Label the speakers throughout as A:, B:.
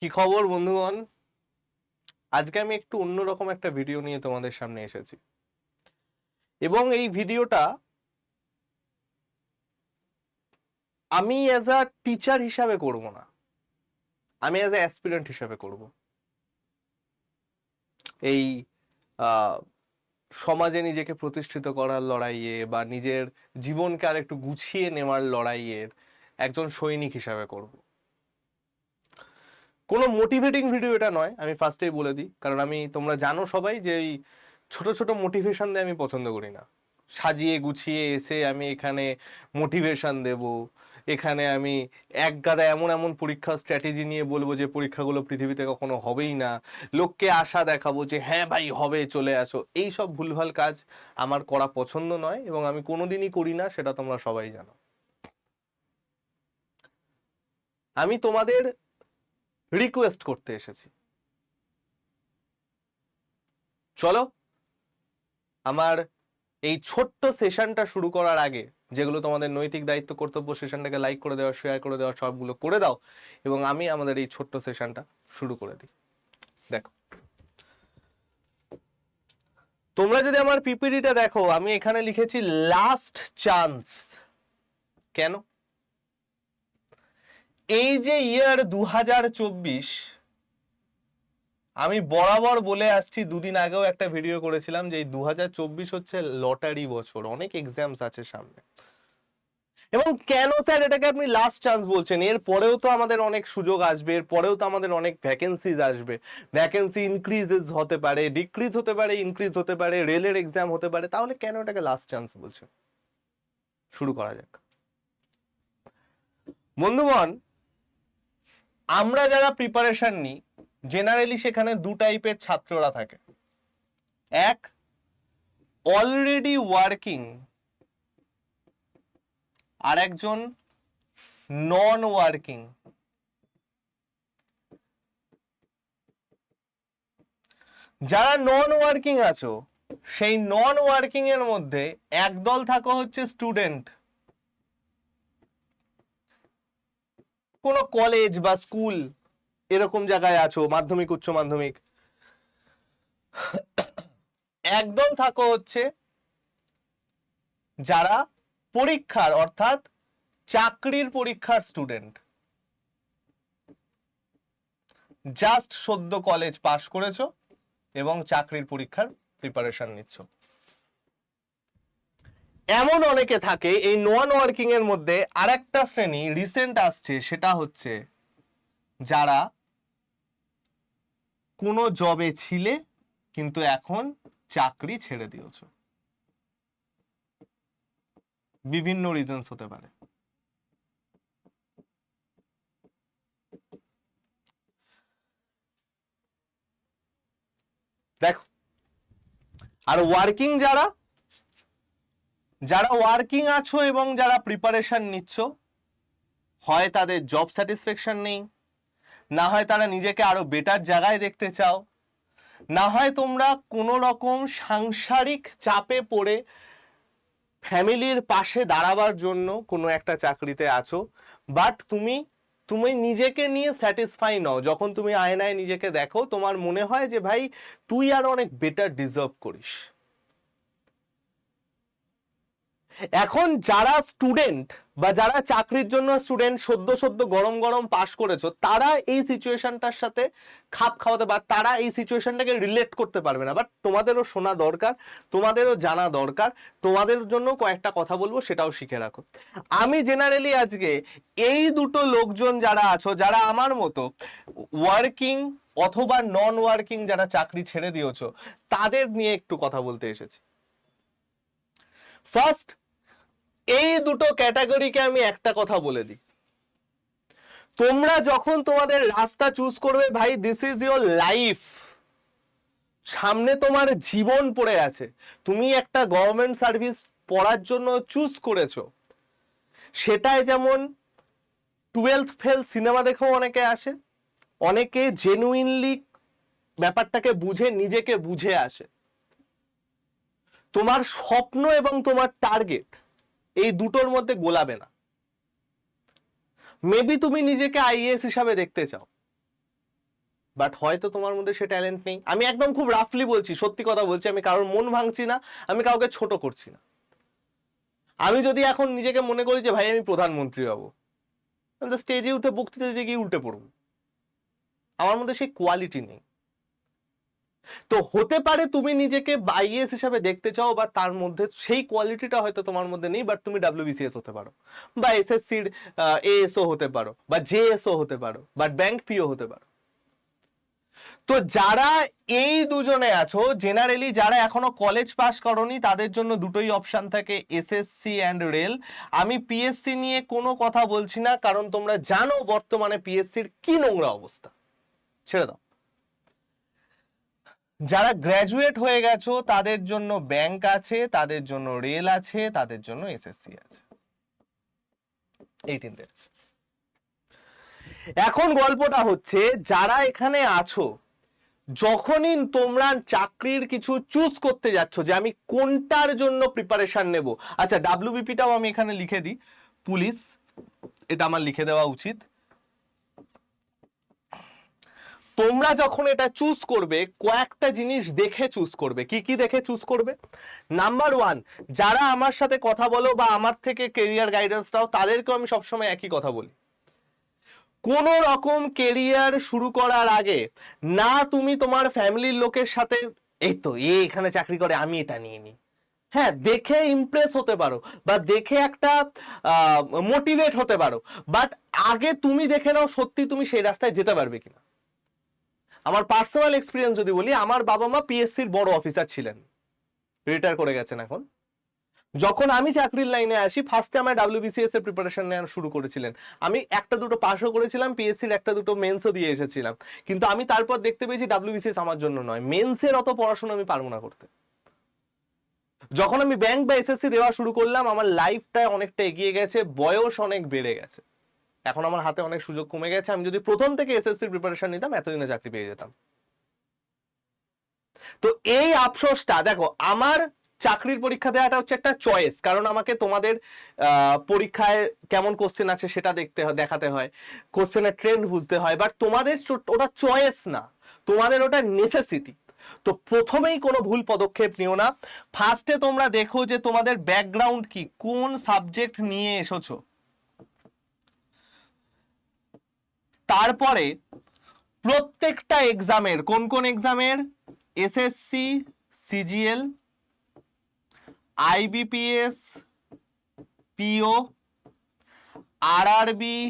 A: কি খবর বন্ধুগণ? আজকে আমি একটু অন্যরকম একটা ভিডিও নিয়ে তোমাদের সামনে এসেছি এবং এই ভিডিওটা আমি অ্যাজ আ টিচার হিসাবে করব না, আমি অ্যাজ আ অ্যাসপিরেন্ট হিসাবে করব। এই সমাজে নিজেকে প্রতিষ্ঠিত করার লড়াইয়ে বা নিজের জীবনকে আর একটু গুছিয়ে নেওয়ার লড়াইয়ের একজন সৈনিক হিসাবে করব। কোনো মোটিভেটিং ভিডিও এটা নয়, আমি ফার্স্টেই বলে দিই, কারণ তোমরা জানো সবাই যে এই ছোট ছোট মোটিভেশন দিয়ে আমি পছন্দ করি না। সাজিয়ে গুছিয়ে এসে আমি এখানে মোটিভেশন দেব, এখানে আমি এক গাদা এমন এমন পরীক্ষা স্ট্র্যাটেজি নিয়ে বলবো যে পরীক্ষাগুলো পৃথিবীতে কখনো হবেই না, লোককে আশা দেখাবো যে হ্যাঁ ভাই হবে, চলে আসো। এই সব ভুলভাল কাজ আমার করা পছন্দ নয় এবং আমি কোনোদিনই করি না, সেটা তোমরা সবাই জানো। আমি তোমাদের রিকোয়েস্ট করতে এসেছি, চলো আমার এই ছোট্ট সেশনটা শুরু করার আগে যেগুলো তোমাদের নৈতিক দায়িত্ব কর্তব্য, সেশনটাকে লাইক করে দেওয়া, শেয়ার করে দেওয়া, সবগুলো করে দাও এবং আমি আমাদের এই ছোট্ট সেশনটা শুরু করে দিই। দেখো, তোমরা যদি আমার পিপিটিটা দেখো, আমি এখানে লিখেছি লাস্ট চান্স। কেন? এই যে ইয়ার 2024, আমি বরাবর বলে আসছি, দুদিন আগেও একটা ভিডিও করেছিলাম যে এই 2024 হচ্ছে লটারি বছর, অনেক এক্সামস আছে সামনে। এবং কেন স্যার এটাকে আপনি লাস্ট চান্স বলছেন? এর পরেও তো আমাদের অনেক সুযোগ আসবে, এর পরেও তো আমাদের অনেক ভ্যাকেন্সিজ আসবে, ভ্যাকেন্সি ইনক্রিজেস হতে পারে, ডিক্রিজ হতে পারে, ইনক্রিজ হতে পারে, রেলের এক্সাম হতে পারে, তাহলে কেন এটাকে লাস্ট চান্স বলছেন? শুরু করা যাক। বন্ধুগণ, আমরা যারা প্রিপারেশন নিই, জেনারেলি সেখানে দু টাইপের ছাত্ররা থাকে। এক, অলরেডি ওয়ার্কিং, আর একজন নন ওয়ার্কিং। যারা নন ওয়ার্কিং আছো, সেই নন ওয়ার্কিং এর মধ্যে একদল থাকো হচ্ছে স্টুডেন্ট, কোনো কলেজ বা স্কুল এরকম জায়গায় আছো, মাধ্যমিক উচ্চ মাধ্যমিক। একদল থাকো হচ্ছে যারা পরীক্ষার অর্থাৎ চাকরির পরীক্ষার স্টুডেন্ট, জাস্ট সদ্য কলেজ পাশ করেছো এবং চাকরির পরীক্ষার প্রিপারেশন নিচ্ছ। এমন অনেকে থাকে এই নন ওয়ার্কিং এর মধ্যে। আরেকটা শ্রেণী রিসেন্ট আসছে, সেটা হচ্ছে যারা কোনো জবে ছিলে কিন্তু এখন চাকরি ছেড়ে দিয়েছো, বিভিন্ন রিজনস হতে পারে। দেখো, আর ওয়ার্কিং যারা যারা ওয়ার্কিং আছো এবং যারা প্রিপারেশন নিচ্ছ, হয় তাদের জব স্যাটিসফ্যাকশন নেই, না হয় তারা নিজেকে আরো বেটার জায়গায় দেখতে চাও, না হয় তোমরা কোনো রকম সাংসারিক চাপে পড়ে ফ্যামিলির পাশে দাঁড়াবার জন্য কোনো একটা চাকরিতে আছো, বাট তুমি তুমি নিজেকে নিয়ে স্যাটিসফাই নও। যখন তুমি আয়নায় নিজেকে দেখো, তোমার মনে হয় যে ভাই তুই আর অনেক বেটার ডিজার্ভ করিস। এখন যারা স্টুডেন্ট বা যারা চাকরির জন্য স্টুডেন্ট, সদ্য সদ্য গরম গরম পাশ করেছো, তারা এই সিচুয়েশনটার সাথে খাপ খাওয়াতে বা তারা এই সিচুয়েশনটাকে রিলেট করতে পারবে না। বাট তোমাদেরও শোনা দরকার, তোমাদেরও জানা দরকার। তোমাদের জন্য কয়েকটা কথা বলবো, সেটাও শিখে রাখো। আমি জেনারেলি আজকে এই দুটো লোকজন যারা আছো, যারা আমার মতো ওয়ার্কিং অথবা নন ওয়ার্কিং, যারা চাকরি ছেড়ে দিয়েছো, তাদের নিয়ে একটু কথা বলতে এসেছি। ফার্স্ট, এই দুটো ক্যাটাগরিকে আমি একটা কথা বলে দিই, তোমরা যখন তোমাদের রাস্তা চুজ করবে, ভাই দিস ইজ ইয়োর লাইফ, সামনে তোমার জীবন পড়ে আছে, তুমি একটা গভর্নমেন্ট সার্ভিস পড়ার জন্য চুজ করেছো। সেটাই যেমন 12th ফেল সিনেমা দেখেও অনেকে আসে, অনেকে জেনুইনলি ব্যাপারটাকে বুঝে নিজেকে বুঝে আসে। তোমার স্বপ্ন এবং তোমার টার্গেট এই দুটোর মধ্যে গোলাবে না। মেবি তুমি নিজেকে আইএএস হিসাবে দেখতে চাও, বাট হয়তো তোমার মধ্যে সে ট্যালেন্ট নেই। আমি একদম খুব রাফলি বলছি, সত্যি কথা বলছি, আমি কারোর মন ভাঙছি না, আমি কাউকে ছোট করছি না। আমি যদি এখন নিজেকে মনে করি যে ভাই আমি প্রধানমন্ত্রী হবো, আমি তো স্টেজে উঠে বক্তৃতা দিতে গিয়ে উল্টে পড়বো, আমার মধ্যে সেই কোয়ালিটি নেই। তো হতে পারে তুমি নিজেকে আইএএস হিসাবে দেখতে চাও, বা তার মধ্যে সেই কোয়ালিটিটা হয়তো তোমার মধ্যে নেই, বাট তুমি ডাব্লিউবিসিএস হতে পারো, বা এসএসসির এএসও হতে পারো, বা জেএসও হতে পারো, বা ব্যাংক পিও হতে পারো। তো যারা এই দুজনে আছো, জেনারেলি যারা এখনো কলেজ পাস করনি, তাদের জন্য দুটোই অপশন থাকে, এসএসসি অ্যান্ড রেল। আমি পিএসসি নিয়ে কোনো কথা বলছি না, কারণ তোমরা জানো বর্তমানে পিএসসির কি নোংরা অবস্থা, ছেড়ে দাও। যারা গ্র্যাজুয়েট হয়ে গেছো তাদের জন্য ব্যাংক আছে, তাদের জন্য রেল আছে, তাদের জন্য এসএসসি আছে, এই তিনটে আছে। এখন গল্পটা হচ্ছে, যারা এখানে আছো, যখনই তোমরা চাকরির কিছু চুজ করতে যাচ্ছ যে আমি কোনটার জন্য প্রিপারেশন নেব, আচ্ছা ডাব্লিউবিপিটাও আমি এখানে লিখে দিই, পুলিশ, এটা আমার লিখে দেওয়া উচিত। তোমরা যখন এটা চুজ করবে, কয়েকটা জিনিস দেখে চুজ করবে। কি কি দেখে চুজ করবে? নাম্বার ওয়ান, যারা আমার সাথে কথা বলো বা আমার থেকে কেরিয়ার গাইডেন্স দাও, তাদেরকেও আমি সবসময় একই কথা বলি, কোন রকম কেরিয়ার শুরু করার আগে না তুমি তোমার ফ্যামিলির লোকের সাথে এই তো এখানে চাকরি করে আমি এটা নিয়ে নিই, হ্যাঁ দেখে ইমপ্রেস হতে পারো বা দেখে একটা মোটিভেট হতে পারো, বাট আগে তুমি দেখে নাও সত্যি তুমি সেই রাস্তায় যেতে পারবে কিনা। আমার পার্সোনাল এক্সপিরিয়েন্স যদি বলি, আমার বাবা মা পিএসসির বড় অফিসার ছিলেন, রিটায়ার করে গেছেন এখন। যখন আমি চাকরির লাইনে আসি, ফার্স্টে আমার ডাব্লিউবিসিএস এর প্রিপারেশন নেওয়া শুরু করেছিলেন। আমি একটা দুটো পাসও করেছিলাম, পিএসসির একটা দুটো মেন্সও দিয়ে এসেছিলাম, কিন্তু আমি তারপর দেখতে পেয়েছি ডাব্লিউবিসিএস আমার জন্য নয়, মেন্সের অত পড়াশোনা আমি পারবো না করতে। যখন আমি ব্যাংক বা এসএসসি দেওয়া শুরু করলাম, আমার লাইফটা অনেকটা এগিয়ে গেছে, বয়স অনেক বেড়ে গেছে, এখন আমার হাতে অনেক সুযোগ কমে গেছে। আমি যদি প্রথম থেকে এসএসসির প্রিপারেশন নিতাম, এতদিনে চাকরি পেয়ে যেতাম। তো এই আফসোসটা দেখো, আমার চাকরির পরীক্ষা দেওয়াটা হচ্ছে একটা চয়েস, কারণ আমাকে তোমাদের পরীক্ষায় কেমন কোশ্চেন আছে সেটা দেখাতে হয়, কোশ্চেনের ট্রেন্ড বুঝতে হয়, বাট তোমাদের ওটা চয়েস না, তোমাদের ওটা নেসেসিটি। তো প্রথমেই কোনো ভুল পদক্ষেপ নিও না। ফার্স্টে তোমরা দেখো যে তোমাদের ব্যাকগ্রাউন্ড কি, কোন সাবজেক্ট নিয়ে এসেছো, তারপরে প্রত্যেকটা এক্সামের, কোন কোন এক্সামের, SSC, CGL, IBPS, PO, RRB,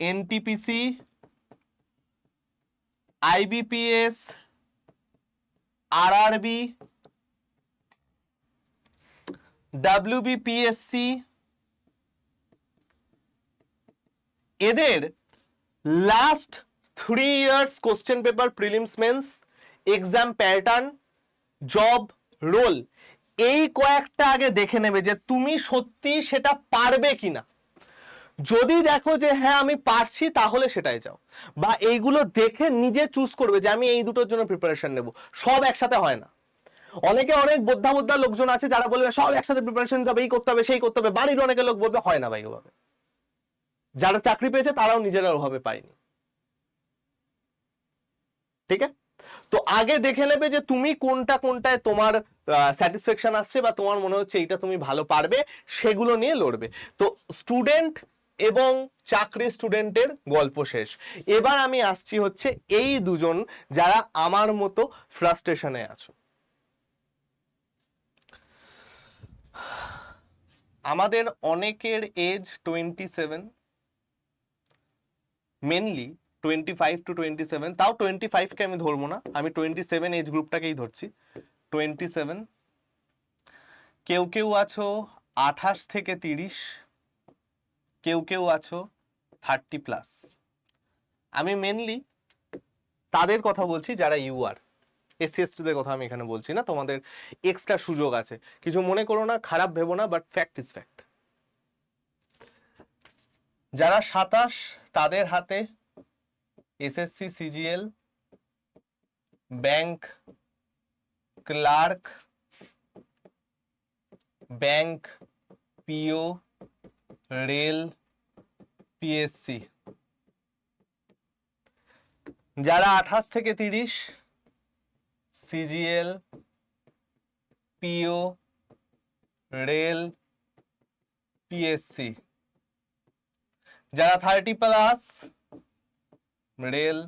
A: NTPC, IBPS, RRB, WBPSC, এদের last 3 years question paper, prelims mains, exam pattern, job role, এই কয়েকটা আগে দেখে নেবে যে তুমি সত্যি সেটা পারবে কিনা। যদি দেখো যে হ্যাঁ আমি পারছি, তাহলে সেটাই যাও, বা এইগুলো দেখে নিজে চুজ করবে যে আমি এই দুটোর জন্য প্রিপারেশন নেব। সব একসাথে হয় না। অনেকে, অনেক বোদ্ধা বোদ্ধা লোকজন আছে যারা বলবে সব একসাথে প্রিপারেশন নিতে হবে, এই করতে হবে সেই করতে হবে, বাড়ির অনেকে লোক বলবে হয় না ভাই ওভাবে। যারা চাকরি পেয়েছে তারাও নিজেরা ওভাবে পায়নি, ঠিক আছে? তো আগে দেখে নেবে যে তুমি কোনটায় তোমার স্যাটিসফ্যাকশন আসছে বা তোমার মনে হচ্ছে এইটা তুমি ভালো পারবে, সেগুলো নিয়ে লড়বে। তো স্টুডেন্ট এবং চাকরি স্টুডেন্টের গল্প শেষ। এবার আমি আসছি হচ্ছে এই দুজন যারা আমার মতো ফ্রাস্ট্রেশনে আছো। আমাদের অনেকের এজ 27, মেনলি 25 to 27, তাও 25কে আমি ধরবো না, আমি 27 এজ গ্রুপটাকেই ধরছি। 27, কেউ কেউ আছো 28 থেকে 30, কেউ কেউ আছো 30+। আমি মেনলি তাদের কথা বলছি যারা ইউআর, এসসি এসটিদের কথা আমি এখানে বলছি না, তোমাদের এক্সট্রা সুযোগ আছে, কিছু মনে করো না, খারাপ ভেবো না, বাট ফ্যাক্ট ইজ ফ্যাক্ট। যারা 27, তাদের হাতে SSC, CGL, bank clerk, bank PO, rail, PSC, যারা 28 থেকে 30, সিজিএল, পিও, রেল, পিএসসি। যারা 30+, রেল,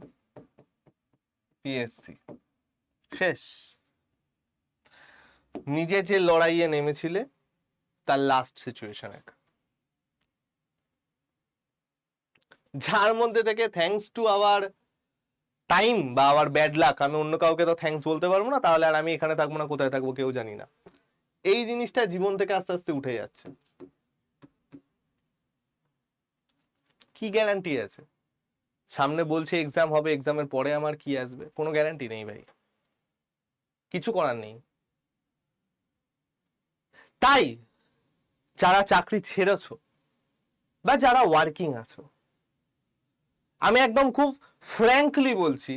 A: পিএসসি। শেষ। নিজে যে লড়াইয়ে নেমেছিলে তার লাস্ট সিচুয়েশন একটা, যার মধ্যে থেকে থ্যাঙ্কস টু আওয়ার টাইম বা আওয়ার ব্যাড লাক, আমি অন্য কাউকে তো থ্যাঙ্কস বলতে পারবো না, তাহলে আর আমি এখানে থাকবো না, কোথায় থাকবো কেউ জানি না, এই জিনিসটা জীবন থেকে আস্তে আস্তে উঠে যাচ্ছে। কি গ্যারান্টি আছে? সামনে বলছে এক্সাম হবে, এক্সামের পরে আমার কি আসবে, কোনো গ্যারান্টি নেই ভাই, কিছু করার নেই। তাই যারা চাকরি ছেড়েছো বা যারা ওয়ার্কিং আছো, আমি একদম খুব ফ্র্যাঙ্কলি বলছি,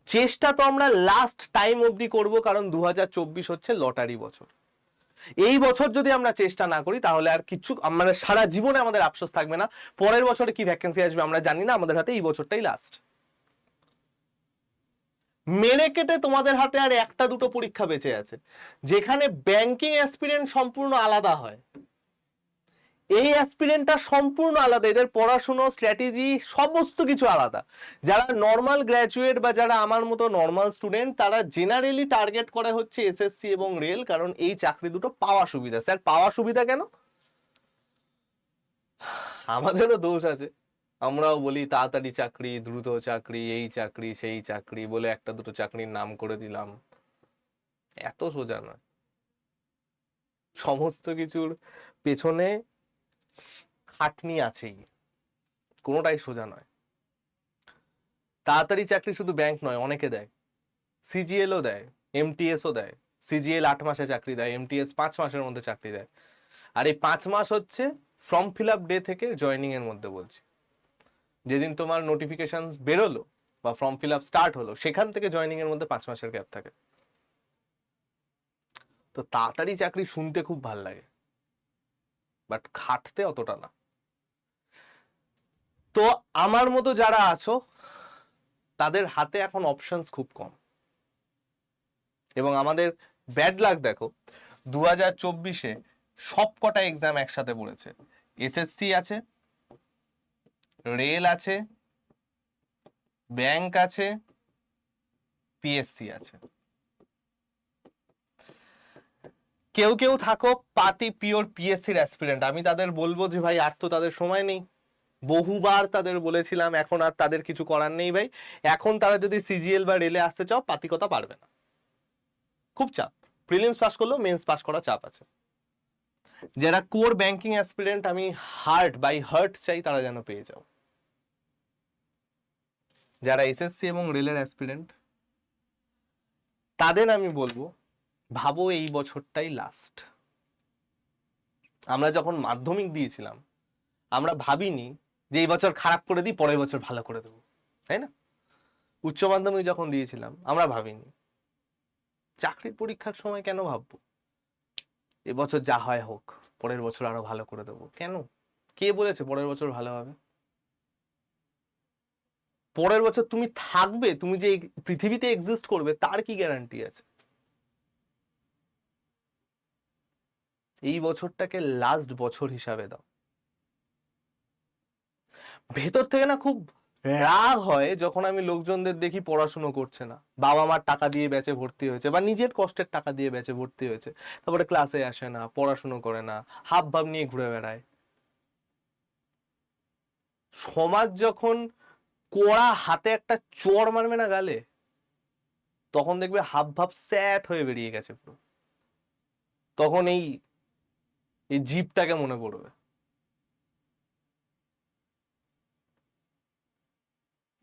A: চেষ্টা তো আমরা লাস্ট টাইম অবধি করব, কারণ 2024 হচ্ছে লটারি বছর। এই বছর যদি আমরা চেষ্টা না করি তাহলে আর কিছু, মানে সারা জীবনে আমাদের আফসোস থাকবে না। পরের বছরে কি ভ্যাকেন্সি আসবে আমরা জানি না, আমাদের হাতে এই বছরটাই লাস্ট। মেরে কেটে তোমাদের হাতে আর একটা দুটো পরীক্ষা বেঁচে আছে, যেখানে ব্যাংকিং অ্যাসপিরেন্ট সম্পূর্ণ আলাদা হয়। এই অ্যাসপিরেন্টটা সম্পূর্ণ আলাদা, এদের পড়াশুনো, স্ট্র্যাটেজি, সমস্ত কিছু আলাদা। যারা নর্মাল গ্র্যাজুয়েট বা যারা আমার মতো নর্মাল স্টুডেন্ট, তারা জেনারেলি টার্গেট করে হচ্ছে এসএসসি এবং রেল, কারণ এই চাকরি দুটো পাওয়া সুবিধা। স্যার পাওয়া সুবিধা কেন? আমাদেরও দোষ আছে, আমরাও বলি তাড়াতাড়ি চাকরি, দ্রুত চাকরি, এই চাকরি সেই চাকরি বলে একটা দুটো চাকরির নাম করে দিলাম। এত সোজা নয়, সমস্ত কিছুর পেছনে খাটনি আছেই, কোনোটাই সোজা নয়। তাড়াতাড়ি চাকরি শুধু ব্যাংক নয়, অনেকে দেয়, সিজিএলও দেয়, এমটিএসও দেয়। সিজিএল 8 মাসে চাকরি দেয়, এমটিএস 5 মাসের মধ্যে চাকরি দেয়। আর এই 5 মাস হচ্ছে ফর্ম ফিল আপ ডে থেকে জয়নিং এর মধ্যে বলছি, যেদিন তোমার নোটিফিকেশন বেরোলো বা ফর্ম ফিল আপ স্টার্ট হলো সেখান থেকে জয়নিং এর মধ্যে 5 মাসের গ্যাপ থাকে। তো তাড়াতাড়ি চাকরি শুনতে খুব ভাল লাগে, বাট খাটতে অতটা না। তো আমার মতো যারা আছো তাদের হাতে এখন অপশনস খুব কম, এবং আমাদের ব্যাড লাক দেখো 2024-এ সব কটা এক্সাম একসাথে পড়েছে। এসএসসি আছে, রেল আছে, ব্যাংক আছে, পিএসসি আছে। কেউ কেউ থাকো পাতি পিওর পিএসসির অ্যাসপিরেন্ট, আমি তাদের বলবো যে ভাই আর তো তাদের সময় নেই, বহুবার তাদের বলেছিলাম, এখন আর তাদের কিছু করার নেই ভাই। এখন তারা যদি সিজিএল বা রেলে আসতে চাও, পাতিকতা পারবে না, খুব চাপ। প্রিলিমস পাস করলেও মেন্স পাস করা চাপ আছে। যারা কোর ব্যাংকিং অ্যাসপিরেন্ট, আমি হার্ট বাই হার্ট চাই তারা যেন পেয়ে যাও। যারা এসএসসি এবং রেলের অ্যাসপিরেন্ট, তাদের আমি বলবো ভাবো এই বছরটাই লাস্ট। আমরা যখন মাধ্যমিক দিয়েছিলাম আমরা ভাবিনি যে এই বছর খারাপ করে দিই, পরের বছর ভালো করে দেবো, তাই না? উচ্চ মাধ্যমিক যখন দিয়েছিলাম আমরা ভাবিনি। চাকরির পরীক্ষার সময় কেন ভাববো এবছর যা হয় হোক, পরের বছর আরো ভালো করে দেবো? কেন? কে বলেছে পরের বছর ভালো হবে? পরের বছর তুমি থাকবে, তুমি যে পৃথিবীতে এক্সিস্ট করবে, তার কি গ্যারান্টি আছে? এই বছরটাকে লাস্ট বছর হিসাবে দাও। ভেতর থেকে না খুব রাগ হয় যখন আমি লোকজনদের দেখি পড়াশুনো করছে না, বাবা মার টাকা দিয়ে ব্যাচে ভর্তি হয়েছে বা নিজের কষ্টের টাকা দিয়ে ব্যাচে ভর্তি হয়েছে, তারপরে ক্লাসে আসে না, পড়াশুনো করে না, হাব ভাব নিয়ে ঘুরে বেড়ায়। সমাজ যখন কড়া হাতে একটা চড় মারবে না গালে, তখন দেখবে হাব ভাব স্যাট হয়ে বেরিয়ে গেছে পুরো। তখন এই জিপটাকে মনে পড়বে।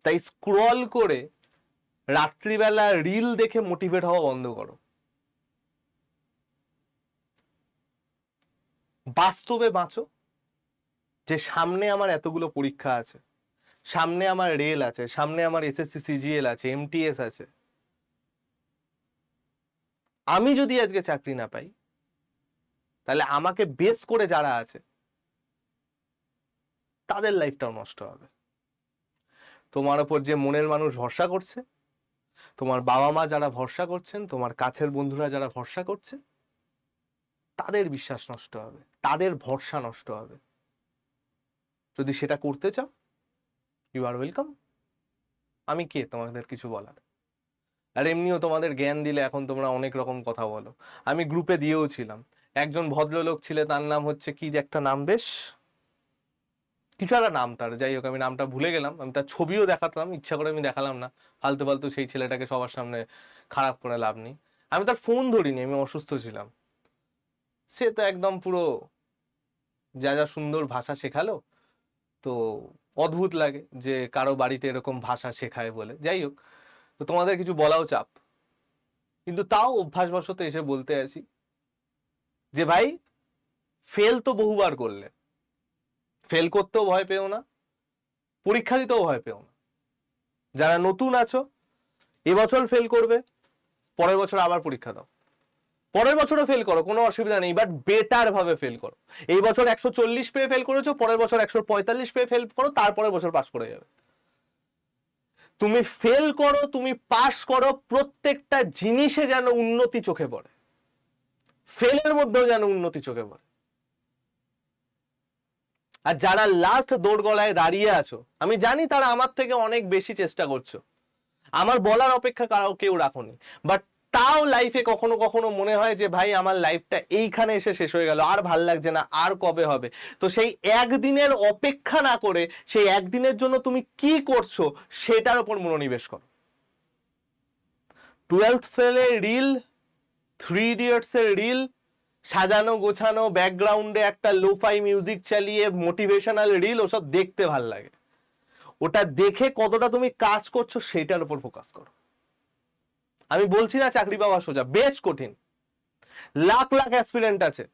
A: তাই স্ক্রল করে রাত্রিবেলা রিল দেখে মোটিভেট হওয়া বন্ধ করো। বাস্তবে বাঁচো, যে সামনে আমার এতগুলো পরীক্ষা আছে, সামনে আমার রেল আছে, সামনে আমার এসএসসি সিজিএল আছে, এমটিএস আছে। আমি যদি আজকে চাকরি না পাই, তাহলে আমাকে বেস করে যারা আছে তাদের লাইফটাও নষ্ট হবে। তোমার ওপর যে মনের মানুষ ভরসা করছে, তোমার বাবা মা যারা ভরসা করছেন, তোমার কাছের বন্ধুরা যারা ভরসা করছে, তাদের বিশ্বাস নষ্ট হবে, তাদের ভরসা নষ্ট হবে। যদি সেটা করতে চাও, ইউ আর ওয়েলকাম। আমি কে তোমাদের কিছু বলার? আর এমনিও তোমাদের জ্ঞান দিলে এখন তোমরা অনেক রকম কথা বলো। আমি গ্রুপে দিয়েও ছিলাম, একজন ভদ্রলোক ছিল, তার নাম হচ্ছে কি একটা নাম, বেশ কিছু একটা নাম তার, যাই হোক আমি নামটা ভুলে গেলাম। আমি তার ছবিও দেখাতাম, ইচ্ছা করে আমি দেখালাম না, ফালতু ফালতু সেই ছেলেটাকে সবার সামনে খারাপ করে লাভ নেই। আমি তার ফোন ধরিনি, আমি অসুস্থ ছিলাম। সে তো একদম পুরো যা যা সুন্দর ভাষা শেখালো, তো অদ্ভুত লাগে যে কারো বাড়িতে এরকম ভাষা শেখায় বলে। যাই হোক, তো তোমাদের কিছু বলাও চাপ, কিন্তু তাও অভ্যাসবশত এসে বলতে আসি যে ভাই, ফেল তো বহুবার করলে, ফেল করতেও ভয় পেও না, পরীক্ষা দিতেও ভয় পেও না। যারা নতুন আছো, এবছর ফেল করবে, পরের বছর আবার পরীক্ষা দাও, পরের বছরও ফেল করো, কোনো অসুবিধা নেই, বাট বেটার ভাবে ফেল করো। এই বছর 140 পেয়ে ফেল করেছো, পরের বছর 145 পেয়ে ফেল করো, তারপরের বছর পাস করে যাবে। তুমি ফেল করো, তুমি পাস করো, প্রত্যেকটা জিনিসে যেন উন্নতি চোখে পড়ে, ফেলের মধ্যেও যেন উন্নতি চোখে পড়ে। আর যারা লাস্ট দোরগোড়ায় দাঁড়িয়ে আছো, আমি জানি তারা আমার থেকে অনেক বেশি চেষ্টা করছো, আমার বলার অপেক্ষা কারো কেউ রাখোনি, বাট তাও লাইফে কখনো কখনো মনে হয় যে ভাই আমার লাইফটা এইখানে এসে শেষ হয়ে গেল, আর ভাল লাগছে না, আর কবে হবে। তো সেই একদিনের অপেক্ষা না করে সেই একদিনের জন্য তুমি কি করছো সেটার উপর মনোনিবেশ করো। 12th ফেলে রিল, 3 ইডিয়টস এর রিল, সাজানো গোছানো ব্যাকগ্রাউন্ডে একটা লোফাই মিউজিক চালিয়ে মোটিভেশনাল রিল, ওসব দেখতে ভাল লাগে। ওটা দেখে কতটা তুমি কাজ করছো সেটার উপর ফোকাস করো। আমি বলছি না চাকরি পাওয়া সোজা, বেশ কঠিন। লাখ লাখ অ্যাসপিরেন্ট আছে,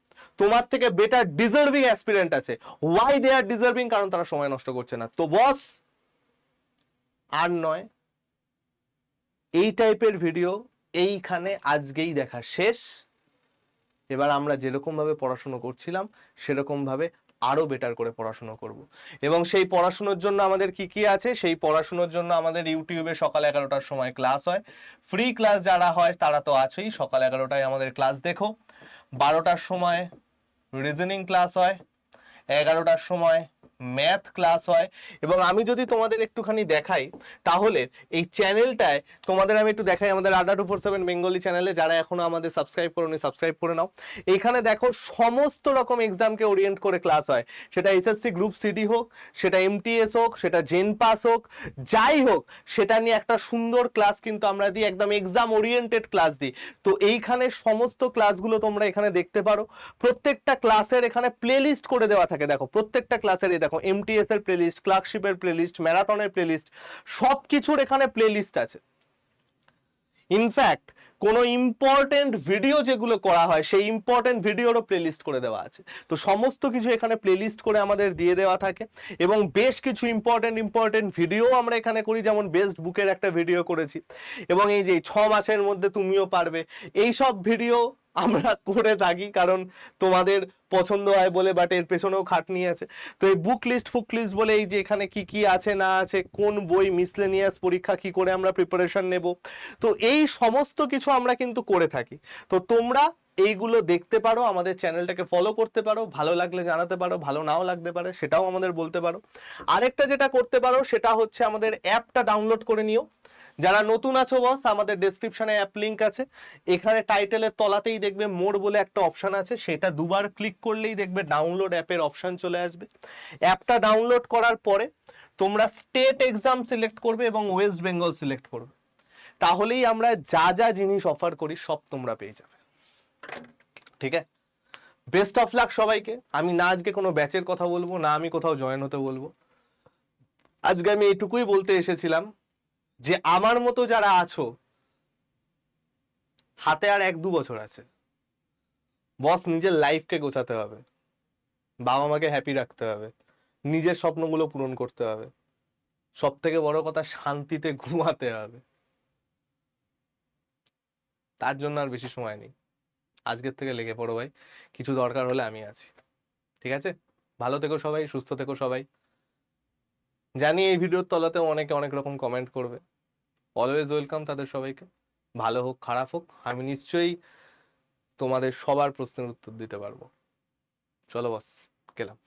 A: তোমার থেকে বেটার ডিজার্ভিং অ্যাসপিরেন্ট আছে। Why they are deserving? কারণ তারা সময় নষ্ট করছে না। তো বস, আর নয়, এই টাইপের ভিডিও এইখানে আজকেই দেখা শেষ। এবার আমরা যেরকম ভাবে পড়াশোনা করছিলাম সেরকম ভাবে আরো বেটার করে পড়াশোনা করব। এবং সেই পড়াশোনার জন্য আমাদের কি কি আছে? সেই পড়াশোনার জন্য আমাদের ইউটিউবে সকাল 11টার সময় ক্লাস হয়, ফ্রি ক্লাস যারা হয় তারা তো আছেই, সকাল 11টায় আমাদের ক্লাস দেখো। 12টার সময় রিজনিং ক্লাস হয়, 11টার সময় ম্যাথ ক্লাস হয়। এবং আমি যদি তোমাদের একটুখানি দেখাই, তাহলে এই চ্যানেলটায় তোমাদের আমি একটু দেখাই, আমাদের আড্ডা 247 বেঙ্গলি চ্যানেলে যারা এখনো আমাদের সাবস্ক্রাইব করোনি সাবস্ক্রাইব করে নাও। এইখানে দেখো সমস্ত রকম এক্সামকে ওরিয়েন্ট করে ক্লাস হয়, সেটা এসএসসি গ্রুপ সিডি হোক, সেটা এমটিএস হোক, সেটা জেন পাস হোক, যাই হোক, সেটা নিয়ে একটা সুন্দর ক্লাস কিন্তু আমরা দিই, একদম এক্সাম ওরিয়েন্টেড ক্লাস দিই। তো এইখানে সমস্ত ক্লাসগুলো তোমরা এখানে দেখতে পারো। প্রত্যেকটা ক্লাসের এখানে প্লেলিস্ট করে দেওয়া থাকে, দেখো প্রত্যেকটা ক্লাসের, দেখো এমটিএস এর প্লেলিস্ট, ক্লার্কশিপের প্লেলিস্ট, ম্যারাথনের প্লেলিস্ট, সবকিছুর এখানে প্লেলিস্ট আছে। ইনফ্যাক্ট কোনো ইম্পর্টেন্ট ভিডিও যেগুলো করা হয় সেই ইম্পর্টেন্ট ভিডিওরও প্লেলিস্ট করে দেওয়া আছে। তো সমস্ত কিছু এখানে প্লেলিস্ট করে আমাদের দিয়ে দেওয়া থাকে। এবং বেশ কিছু ইম্পর্টেন্ট ভিডিও আমরা এখানে করি, যেমন বেস্ট বুকের একটা ভিডিও করেছি, এবং এই যে 6 মাসের মধ্যে তুমিও পারবে, এই সব ভিডিও আমরা করে থাকি কারণ তোমাদের পছন্দ হয় বলে, বাট এর পেছনেও খাটনি আছে। তো এই বুক লিস্ট ফুক লিস্ট বলে, এই যে এখানে কি কি আছে না আছে, কোন বই, মিসলেনিয়াস পরীক্ষা কি করে আমরা প্রিপারেশন নেব, তো এই সমস্ত কিছু আমরা কিন্তু করে থাকি। তো তোমরা এইগুলো দেখতে পারো, আমাদের চ্যানেলটাকে ফলো করতে পারো, ভালো লাগলে জানাতে পারো, ভালো নাও লাগতে পারে সেটাও আমাদের বলতে পারো। আরেকটা যেটা করতে পারো সেটা হচ্ছে আমাদের অ্যাপটা ডাউনলোড করে নিও। যারা নতুন আছো বস, আমাদের ডেসক্রিপশনে অ্যাপ লিংক আছে, এখানে টাইটেলের তলাতেই দেখবে মোর বলে একটা অপশন আছে, সেটা দুবার ক্লিক করলেই দেখবে ডাউনলোড অ্যাপের অপশন চলে আসবে। অ্যাপটা ডাউনলোড করার পরে তোমরা স্টেট এক্সাম সিলেক্ট করবে এবং ওয়েস্ট বেঙ্গল সিলেক্ট করবে, তাহলেই আমরা যা যা জিনিস অফার করি সব তোমরা পেয়ে যাবে। ঠিক আছে, বেস্ট অফ লাক সবাইকে। আমি না আজকে কোনো ব্যাচের কথা বলবো, না আমি কোথাও জয়েন হতে বলবো, আজকে আমি এইটুকুই বলতে এসেছিলাম যে আমার মতো যারা আছো, হাতে আর 1-2 বছর আছে বস, নিজের লাইফকে গোছাতে হবে, বাবা মাকে হ্যাপি রাখতে হবে, নিজের স্বপ্নগুলো পূরণ করতে হবে, সব থেকে বড় কথা শান্তিতে ঘুমাতে হবে। তার জন্য আর বেশি সময় নেই, আজকের থেকে লেগে পড়ো ভাই, কিছু দরকার হলে আমি আছি। ঠিক আছে, ভালো থেকো সবাই, সুস্থ থেকো সবাই। জানি এই ভিডিওর তলাতেও অনেকে অনেক রকম কমেন্ট করবে, অলওয়েজ ওয়েলকাম তাদের সবাইকে, ভালো হোক খারাপ হোক আমি নিশ্চয়ই তোমাদের সবার প্রশ্নের উত্তর দিতে পারবো। চলো বস, গেলাম।